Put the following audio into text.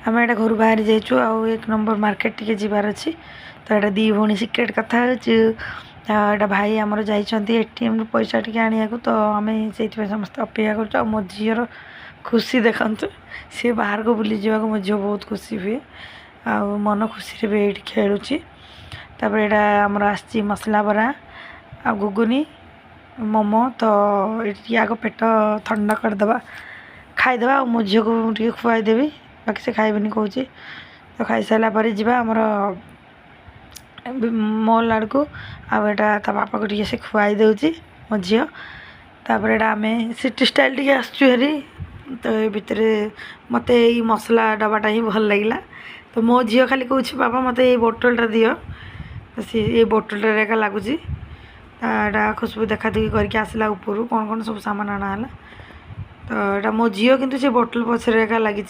आम एटा घर बाहरी जाइचु आउ 1 नंबर मार्केट टिके जीवार अच्छी तो यहाँ दी भौणी सिक्रेट कथा होटा भाई आमर जाइए एटीएम पैसा टी आने को तो आम से समस्त अपेक्षा कर मो झीर खुशी देखु सी बाहर को बुली जावाक मो झील बहुत खुशी हुए आ मन खुशी भी ये खेलुची तापर यहाँ आमर आसी मसला बरा आ घुगुनी मोमो तो ये आग पेट ठंडा करदे खाईदे मो झील को टे खुआईदेवी बाकी से खाइबनी कौच तो खाई सारापर जामर मॉल आड़ को आटा ता बापा को टे से खुआई दूची मो झील तापर एटा आम सिटी स्टाइल टे आसरी तो ये भितर मत मसला डबाटा ही भल लगे तो मो झील खाली कौच बाबा मत ये बोतलटा दियो तो सी ये बोतलटा एका लगुच एटा खुशबू देखा देखी करके आसला ऊपर कौन कौन सब सामान आना है तो यहाँ मो झील किंतु से बोतल पछरे एका लगी